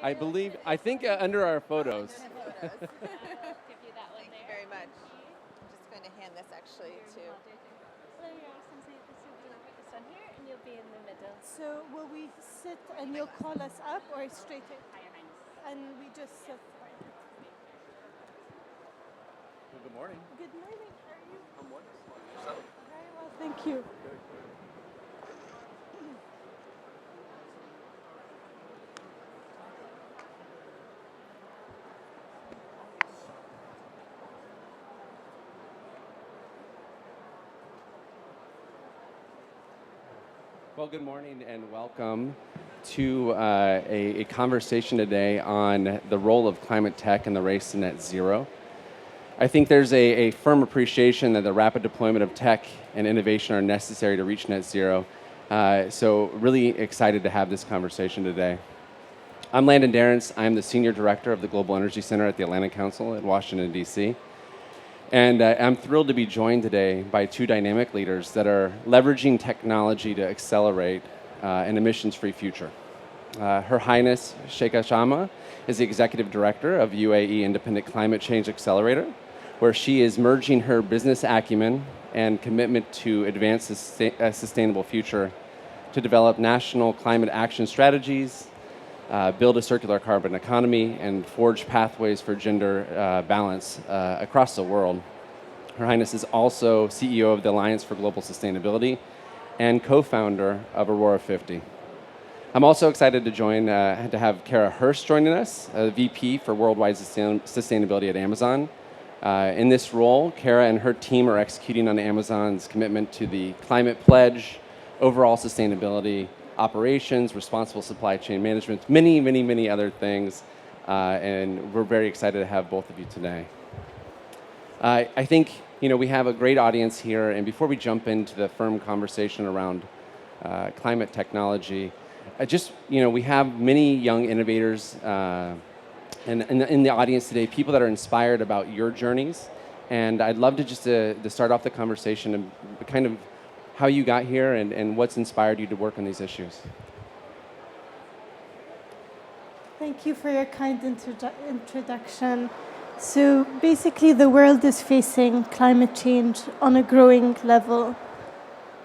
I think under our photos. Give you that one. Thank you very much. I'm just going to hand this actually to. Hello, Your Excellency. This will be this one here, and you'll be in the middle. So will we sit and you'll call us up or straight in? Hi, Your Highness. And we just sit. Well, good morning. Good morning. How are you? I'm wonderful. Yourself? Very well, thank you. Well, good morning and welcome to a conversation today on the role of climate tech in the race to net zero. I think there's a firm appreciation that the rapid deployment of tech and innovation are necessary to reach net zero. So really excited to have this conversation today. I'm Landon Darrence. I'm the Senior Director of the Global Energy Center at the Atlantic Council at Washington, D.C. And I'm thrilled to be joined today by two dynamic leaders that are leveraging technology to accelerate an emissions-free future. Her Highness Sheikha Shama is the Executive Director of UAE Independent Climate Change Accelerator, where she is merging her business acumen and commitment to advance a sustainable future to develop national climate action strategies, build a circular carbon economy, and forge pathways for gender balance across the world. Her Highness is also CEO of the Alliance for Global Sustainability and co-founder of Aurora 50. I'm also excited to have Kara Hurst joining us, VP for Worldwide Sustainability at Amazon. In this role, Kara and her team are executing on Amazon's commitment to the climate pledge, overall sustainability, operations, responsible supply chain management, many other things, and we're very excited to have both of you today. I think we have a great audience here, and before we jump into the firm conversation around climate technology, we have many young innovators in the audience today, people that are inspired about your journeys, and I'd love to start off the conversation and kind of how you got here and what's inspired you to work on these issues. Thank you for your kind introduction. So basically, the world is facing climate change on a growing level.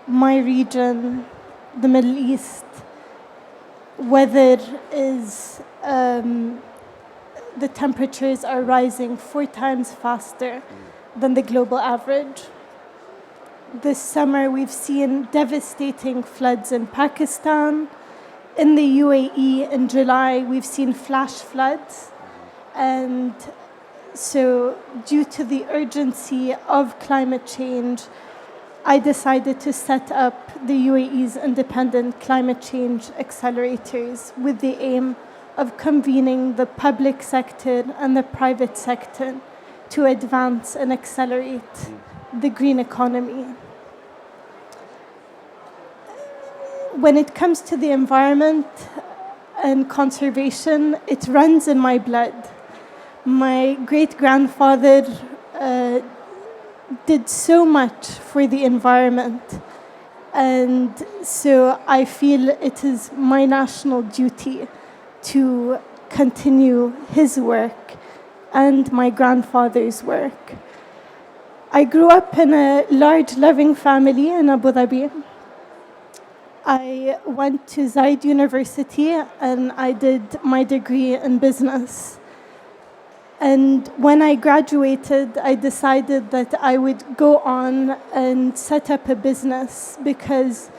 My region, the Middle East, weather is, the temperatures are rising 4 times faster than the global average. This summer, we've seen devastating floods in Pakistan. In the UAE, in July, we've seen flash floods. And so, due to the urgency of climate change, I decided to set up the UAE's independent climate change accelerators with the aim of convening the public sector and the private sector to advance and accelerate the green economy. When it comes to the environment and conservation, it runs in my blood. My great-grandfather did so much for the environment, and so I feel it is my national duty to continue his work and my grandfather's work. I grew up in a large, loving family in Abu Dhabi. I went to Zaid University and I did my degree in business. And when I graduated, I decided that I would go on and set up a business because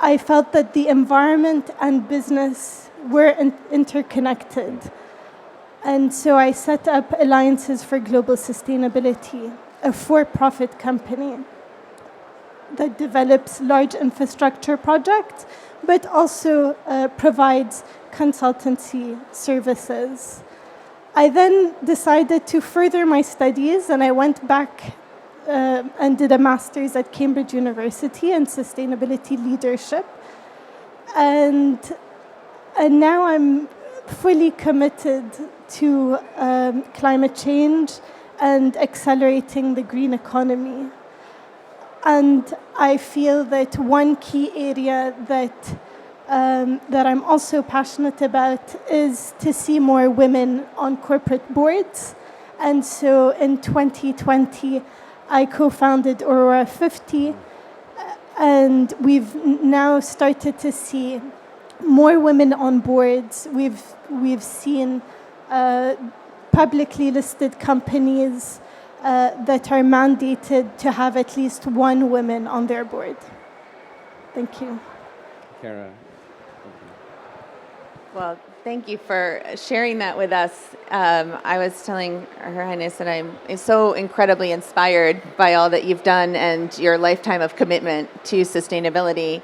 I felt that the environment and business were interconnected. And so I set up Alliances for Global Sustainability, a for-profit company that develops large infrastructure projects, but also provides consultancy services. I then decided to further my studies, and I went back and did a master's at Cambridge University in sustainability leadership. And now I'm fully committed to climate change and accelerating the green economy. And I feel that one key area that that I'm also passionate about is to see more women on corporate boards. And so in 2020, I co-founded Aurora 50, and we've now started to see more women on boards. We've seen publicly listed companies that are mandated to have at least one woman on their board. Thank you. Kara. Well, thank you for sharing that with us. I was telling Her Highness that I'm so incredibly inspired by all that you've done and your lifetime of commitment to sustainability.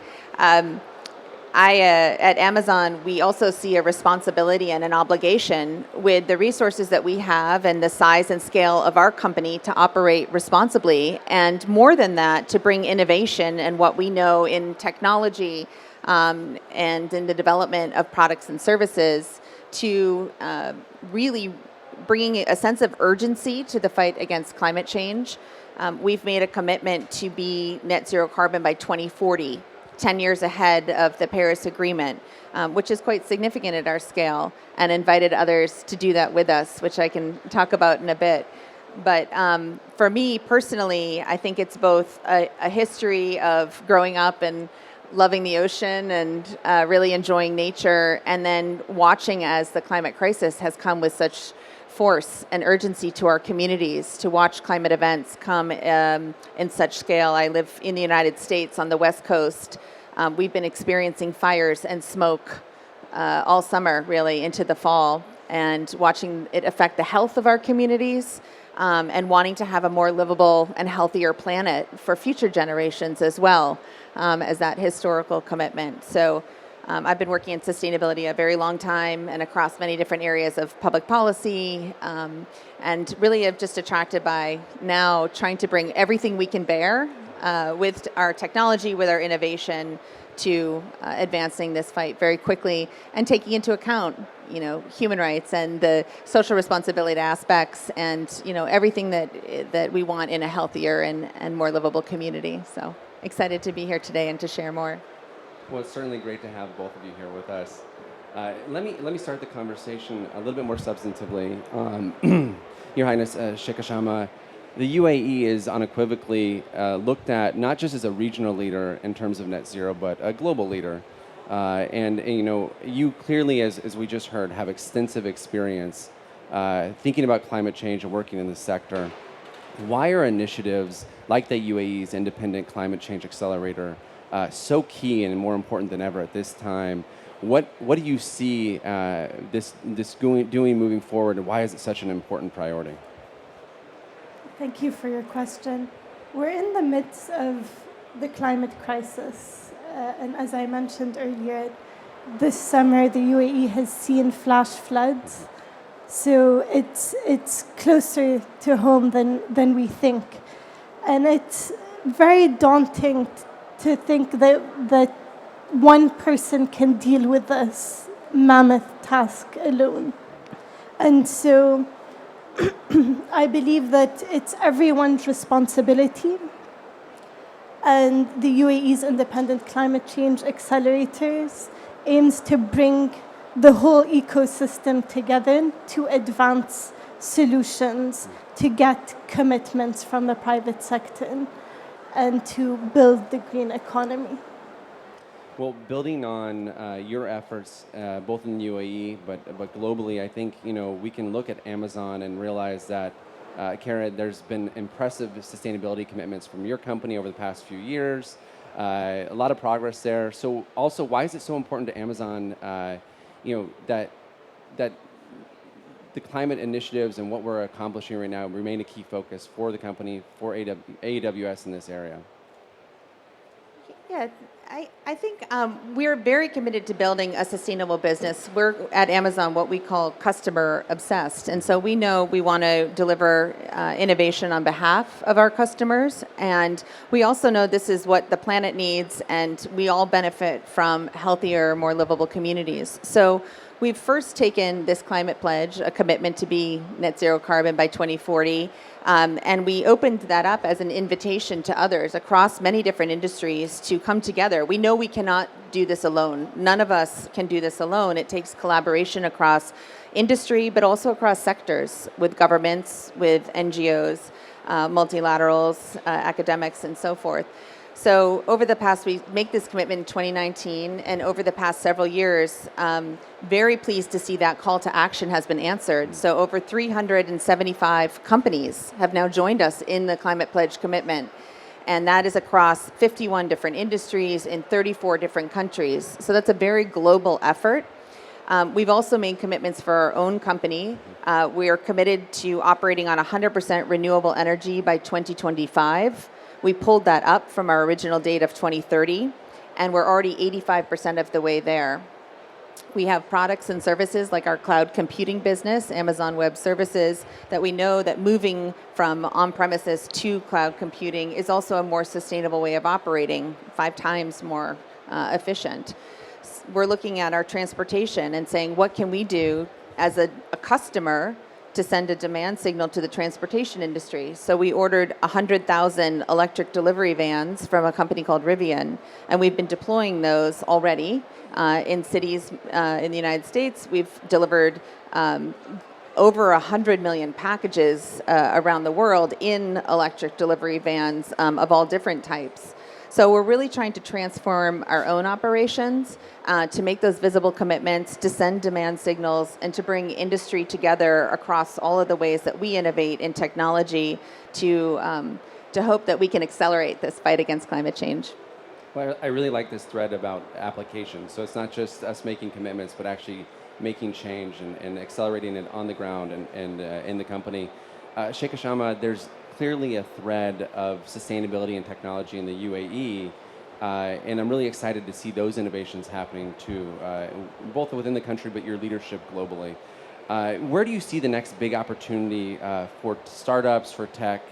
At Amazon, we also see a responsibility and an obligation with the resources that we have and the size and scale of our company to operate responsibly, and more than that, to bring innovation and what we know in technology and in the development of products and services to really bringing a sense of urgency to the fight against climate change. We've made a commitment to be net zero carbon by 2040. 10 years ahead of the Paris Agreement, which is quite significant at our scale, and invited others to do that with us, which I can talk about in a bit. But for me personally, I think it's both a history of growing up and loving the ocean and really enjoying nature, and then watching as the climate crisis has come with such force and urgency to our communities, to watch climate events come in such scale. I live in the United States on the West Coast. We've been experiencing fires and smoke all summer, really, into the fall, and watching it affect the health of our communities and wanting to have a more livable and healthier planet for future generations as well as that historical commitment. So I've been working in sustainability a very long time and across many different areas of public policy, and really am just attracted by now trying to bring everything we can bear with our technology, with our innovation, to advancing this fight very quickly and taking into account, human rights and the social responsibility aspects, and everything that we want in a healthier and more livable community. So excited to be here today and to share more. Well, it's certainly great to have both of you here with us. Let me start the conversation a little bit more substantively. Your Highness, Sheikh Ashama, the UAE is unequivocally looked at not just as a regional leader in terms of net zero, but a global leader. And you clearly, as we just heard, have extensive experience thinking about climate change and working in this sector. Why are initiatives like the UAE's Independent Climate Change Accelerator so key and more important than ever at this time? What do you see this doing moving forward, and why is it such an important priority? Thank you for your question. We're in the midst of the climate crisis, and as I mentioned earlier, this summer the UAE has seen flash floods, so it's closer to home than we think, and it's very daunting to think that one person can deal with this mammoth task alone. And so I believe that it's everyone's responsibility. And the UAE's Independent Climate Change Accelerators aims to bring the whole ecosystem together to advance solutions, to get commitments from the private sector, and to build the green economy. Well, building on your efforts, both in the UAE but globally, I think we can look at Amazon and realize that, Kara, there's been impressive sustainability commitments from your company over the past few years. A lot of progress there. So, also, why is it so important to Amazon, that the climate initiatives and what we're accomplishing right now remain a key focus for the company, for AWS in this area? Yeah, I think we're very committed to building a sustainable business. We're at Amazon what we call customer obsessed. And so we know we want to deliver innovation on behalf of our customers. And we also know this is what the planet needs, and we all benefit from healthier, more livable communities. So We've first taken this climate pledge, a commitment to be net zero carbon by 2040, and we opened that up as an invitation to others across many different industries to come together. We know we cannot do this alone. None of us can do this alone. It takes collaboration across industry, but also across sectors with governments, with NGOs, multilaterals, academics, and so forth. So over the past, we make this commitment in 2019, and over the past several years, very pleased to see that call to action has been answered. So over 375 companies have now joined us in the Climate Pledge commitment, and that is across 51 different industries in 34 different countries. So that's a very global effort. We've also made commitments for our own company. We are committed to operating on 100% renewable energy by 2025. We pulled that up from our original date of 2030, and we're already 85% of the way there. We have products and services like our cloud computing business, Amazon Web Services, that we know that moving from on-premises to cloud computing is also a more sustainable way of operating, 5 times more efficient. We're looking at our transportation and saying, what can we do as a customer to send a demand signal to the transportation industry? So we ordered 100,000 electric delivery vans from a company called Rivian, and we've been deploying those already in cities in the United States. We've delivered over 100 million packages around the world in electric delivery vans of all different types. So we're really trying to transform our own operations to make those visible commitments, to send demand signals, and to bring industry together across all of the ways that we innovate in technology to hope that we can accelerate this fight against climate change. Well, I really like this thread about applications. So it's not just us making commitments, but actually making change and accelerating it on the ground and in the company. Sheikh Ashama, there's clearly a thread of sustainability and technology in the UAE, and I'm really excited to see those innovations happening too, both within the country but your leadership globally. Where do you see the next big opportunity for startups, for tech,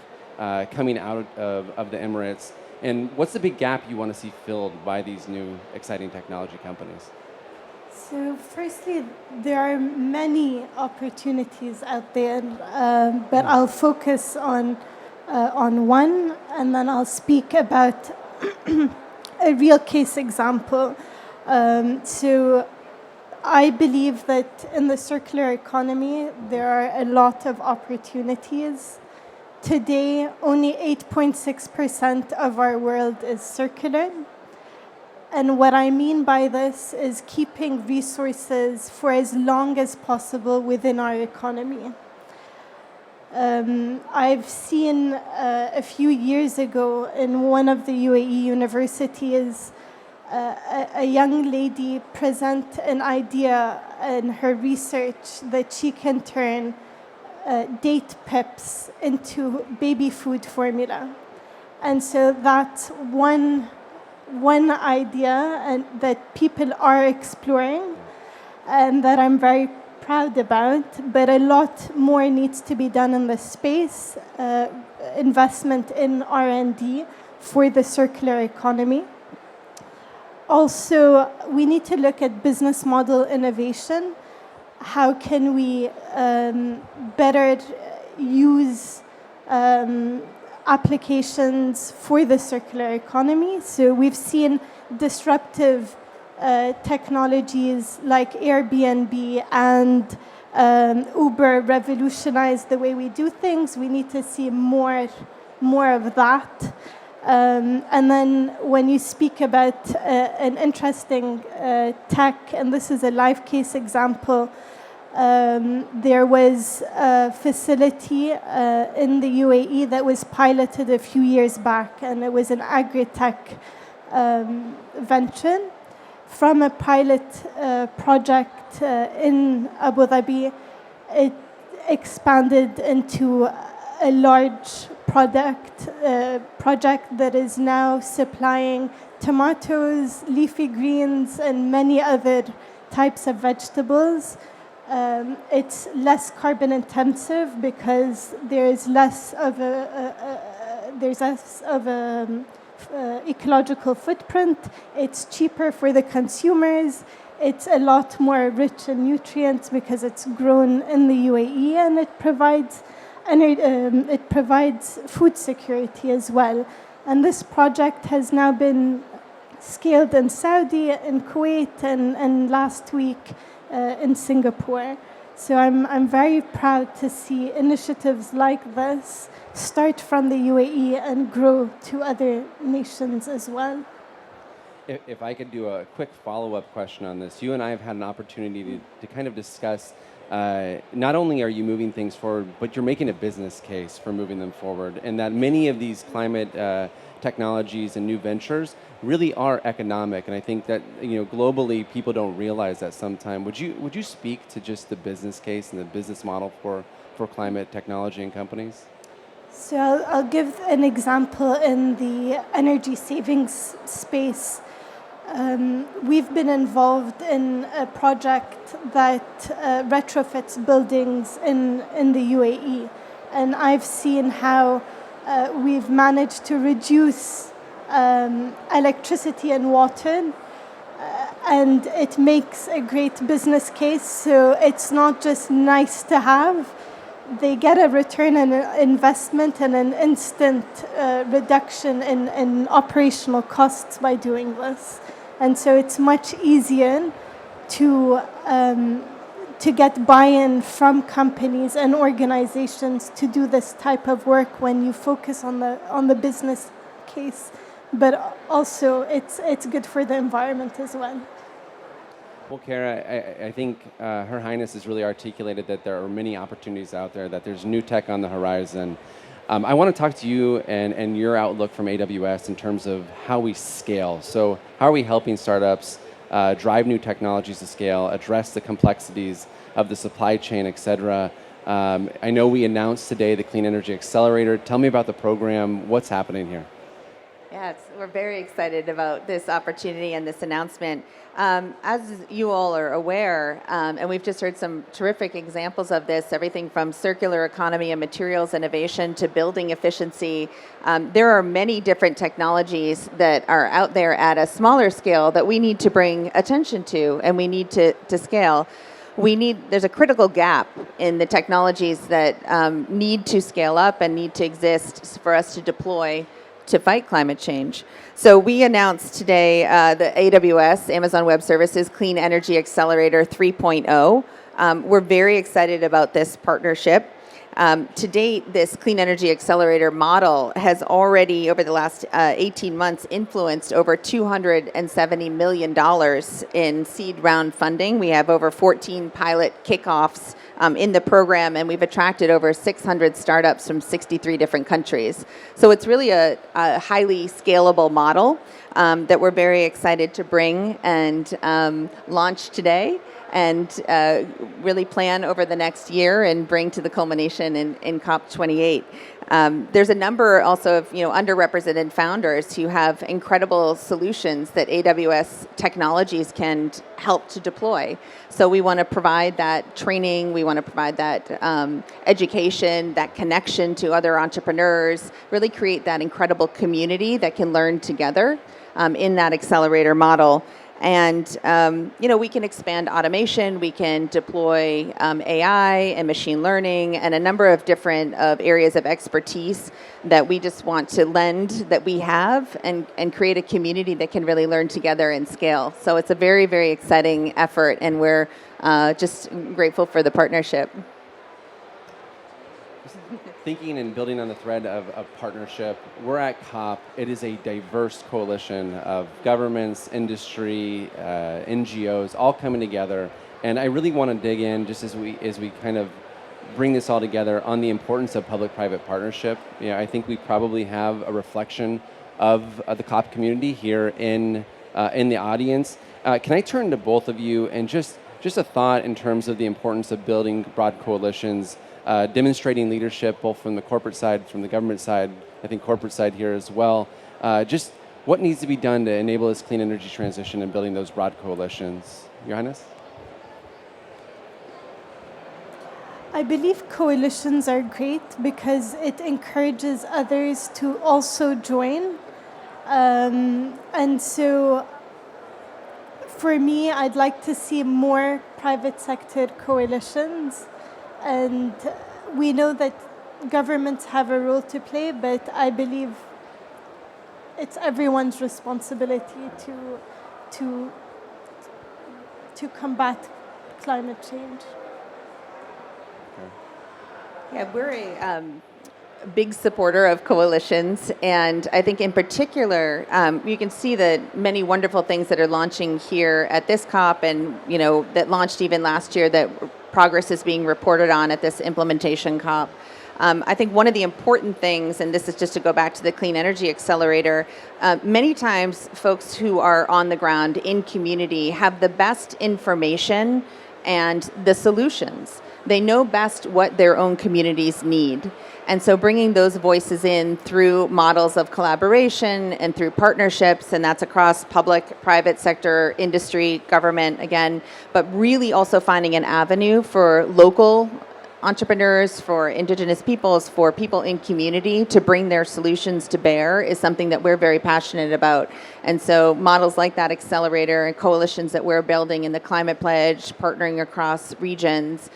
coming out of the Emirates, and what's the big gap you want to see filled by these new exciting technology companies? So firstly, there are many opportunities out there, but I'll focus on one, and then I'll speak about a real case example. So I believe that in the circular economy, there are a lot of opportunities. Today, only 8.6% of our world is circular. And what I mean by this is keeping resources for as long as possible within our economy. I've seen a few years ago in one of the UAE universities a young lady present an idea in her research that she can turn date pips into baby food formula. And so that's one idea and that people are exploring and that I'm very proud about, but a lot more needs to be done in this space, investment in R&D for the circular economy. Also, we need to look at business model innovation. How can we better use applications for the circular economy? So we've seen disruptive technologies like Airbnb and Uber revolutionize the way we do things. We need to see more of that. And then when you speak about an interesting tech, and this is a live case example, there was a facility in the UAE that was piloted a few years back, and it was an agri-tech venture. From a pilot project in Abu Dhabi, it expanded into a large project that is now supplying tomatoes, leafy greens, and many other types of vegetables. It's less carbon intensive because there's less of a ecological footprint. It's cheaper for the consumers. It's a lot more rich in nutrients because it's grown in the UAE, and it provides food security as well. And this project has now been scaled in Saudi, in Kuwait, and last week in Singapore. So I'm very proud to see initiatives like this start from the UAE and grow to other nations as well. If I could do a quick follow-up question on this, you and I have had an opportunity to kind of discuss not only are you moving things forward, but you're making a business case for moving them forward, and that many of these climate technologies and new ventures really are economic. And I think that globally people don't realize that sometimes. Would you speak to just the business case and the business model for climate technology and companies? So I'll give an example in the energy savings space. We've been involved in a project that retrofits buildings in the UAE, and I've seen how we've managed to reduce electricity and water, and it makes a great business case. So it's not just nice to have. They get a return on investment and an instant reduction in operational costs by doing this. And so it's much easier to get buy-in from companies and organizations to do this type of work when you focus on the business case. But also it's good for the environment as well. Well, Kara, I think Her Highness has really articulated that there are many opportunities out there, that there's new tech on the horizon. I want to talk to you and your outlook from AWS in terms of how we scale. So how are we helping startups drive new technologies to scale, address the complexities of the supply chain, et cetera? I know we announced today the Clean Energy Accelerator. Tell me about the program. What's happening here? Yes, we're very excited about this opportunity and this announcement. As you all are aware, and we've just heard some terrific examples of this, everything from circular economy and materials innovation to building efficiency. There are many different technologies that are out there at a smaller scale that we need to bring attention to, and we need to scale. There's a critical gap in the technologies that need to scale up and need to exist for us to deploy to fight climate change. So we announced today the AWS, Amazon Web Services, Clean Energy Accelerator 3.0. We're very excited about this partnership. To date, this Clean Energy Accelerator model has already, over the last 18 months, influenced over $270 million in seed round funding. We have over 14 pilot kickoffs in the program, and we've attracted over 600 startups from 63 different countries. So it's really a highly scalable model that we're very excited to bring and launch today, and really plan over the next year and bring to the culmination in COP28. There's a number also of underrepresented founders who have incredible solutions that AWS technologies can help to deploy. So we want to provide that training, we want to provide that education, that connection to other entrepreneurs, really create that incredible community that can learn together in that accelerator model. And we can expand automation, we can deploy AI and machine learning and a number of different areas of expertise that we just want to lend that we have and create a community that can really learn together and scale. So it's a very, very exciting effort, and we're just grateful for the partnership. Thinking and building on the thread of partnership, we're at COP. It is a diverse coalition of governments, industry, NGOs, all coming together. And I really want to dig in, just as we kind of bring this all together, on the importance of public-private partnership. I think we probably have a reflection of the COP community here in the audience. Can I turn to both of you and just a thought in terms of the importance of building broad coalitions, demonstrating leadership both from the corporate side, from the government side, I think corporate side here as well. Just what needs to be done to enable this clean energy transition and building those broad coalitions? Your Highness? I believe coalitions are great because it encourages others to also join. And so for me, I'd like to see more private sector coalitions. And we know that governments have a role to play, but I believe it's everyone's responsibility to combat climate change. Yeah, we're a big supporter of coalitions, and I think in particular, you can see the many wonderful things that are launching here at this COP, and that launched even last year. That progress is being reported on at this implementation COP. I think one of the important things, and this is just to go back to the Clean Energy Accelerator, many times folks who are on the ground in community have the best information and the solutions. They know best what their own communities need. And so bringing those voices in through models of collaboration and through partnerships, and that's across public, private sector, industry, government, again, but really also finding an avenue for local entrepreneurs, for indigenous peoples, for people in community to bring their solutions to bear is something that we're very passionate about. And so models like that Accelerator and coalitions that we're building in the Climate Pledge, partnering across regions,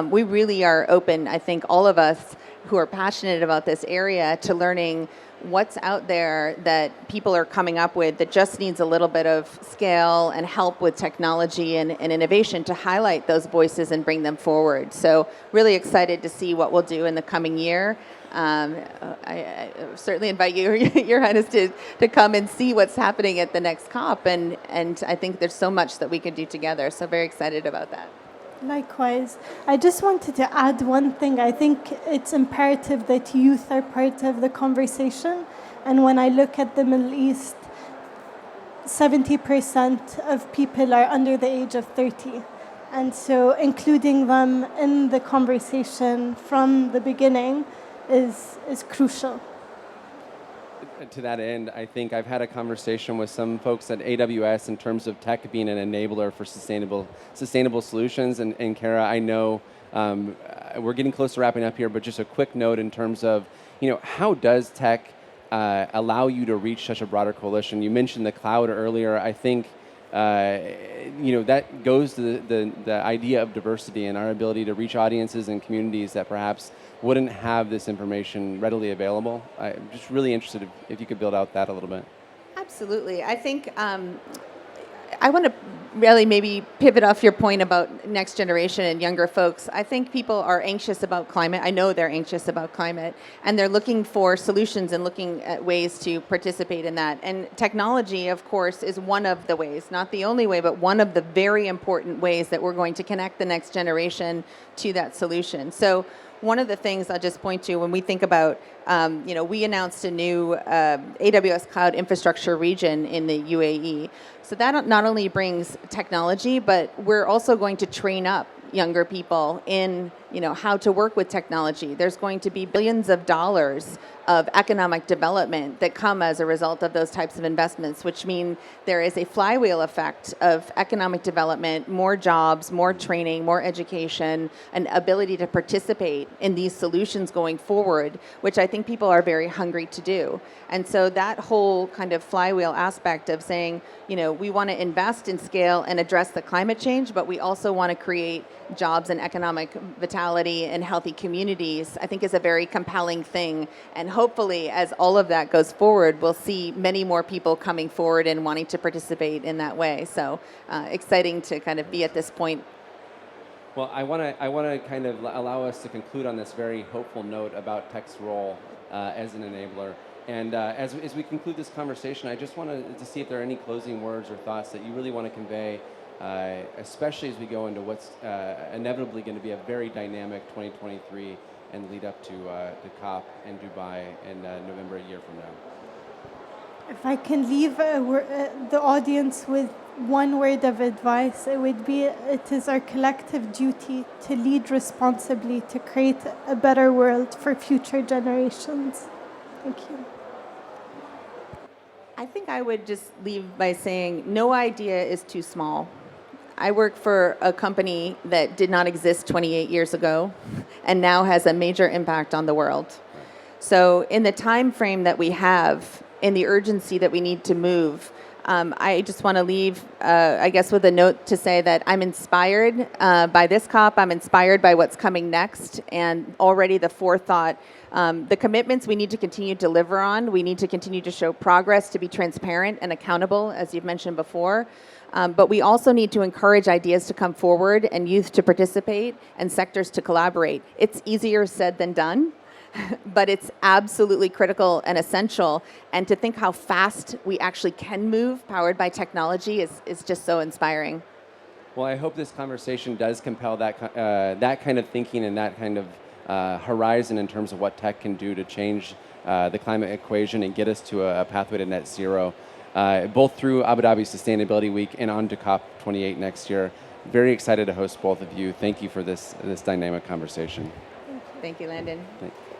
we really are open, I think all of us who are passionate about this area, to learning what's out there that people are coming up with that just needs a little bit of scale and help with technology and innovation to highlight those voices and bring them forward. So really excited to see what we'll do in the coming year. I certainly invite you, Your Highness, to come and see what's happening at the next COP, and I think there's so much that we can do together. So very excited about that. Likewise. I just wanted to add one thing. I think it's imperative that youth are part of the conversation. And when I look at the Middle East, 70% of people are under the age of 30. And so including them in the conversation from the beginning is crucial. To that end, I think I've had a conversation with some folks at AWS in terms of tech being an enabler for sustainable solutions. And Kara, I know we're getting close to wrapping up here, but just a quick note in terms of, how does tech allow you to reach such a broader coalition? You mentioned the cloud earlier. I think that goes to the idea of diversity and our ability to reach audiences and communities that perhaps wouldn't have this information readily available. I'm just really interested if you could build out that a little bit. Absolutely. I think I want to really maybe pivot off your point about next generation and younger folks. I think people are anxious about climate. I know they're anxious about climate, and they're looking for solutions and looking at ways to participate in that. And technology, of course, is one of the ways, not the only way, but one of the very important ways that we're going to connect the next generation to that solution. So one of the things I'll just point to when we think about, we announced a new AWS Cloud Infrastructure region in the UAE. So that not only brings technology, but we're also going to train up younger people in, how to work with technology. There's going to be billions of dollars of economic development that come as a result of those types of investments, which mean there is a flywheel effect of economic development, more jobs, more training, more education, an ability to participate in these solutions going forward, which I think people are very hungry to do. And so that whole kind of flywheel aspect of saying, we want to invest in scale and address the climate change, but we also want to create jobs and economic vitality and healthy communities, I think is a very compelling thing. And hopefully, as all of that goes forward, we'll see many more people coming forward and wanting to participate in that way. So exciting to kind of be at this point. Well, I want to kind of allow us to conclude on this very hopeful note about tech's role as an enabler. And as we conclude this conversation, I just wanted to see if there are any closing words or thoughts that you really want to convey, especially as we go into what's inevitably going to be a very dynamic 2023 and lead up to the COP in Dubai in November a year from now. If I can leave the audience with one word of advice, it would be it is our collective duty to lead responsibly to create a better world for future generations. Thank you. I think I would just leave by saying no idea is too small. I work for a company that did not exist 28 years ago and now has a major impact on the world. So in the time frame that we have, in the urgency that we need to move, I just want to leave, I guess, with a note to say that I'm inspired by this COP. I'm inspired by what's coming next, and already the forethought, the commitments we need to continue to deliver on. We need to continue to show progress, to be transparent and accountable, as you've mentioned before. But we also need to encourage ideas to come forward and youth to participate and sectors to collaborate. It's easier said than done. But it's absolutely critical and essential. And to think how fast we actually can move, powered by technology, is just so inspiring. Well, I hope this conversation does compel that kind of thinking and that kind of horizon in terms of what tech can do to change the climate equation and get us to a pathway to net zero, both through Abu Dhabi Sustainability Week and on to COP28 next year. Very excited to host both of you. Thank you for this dynamic conversation. Thank you, Landon. Thank you.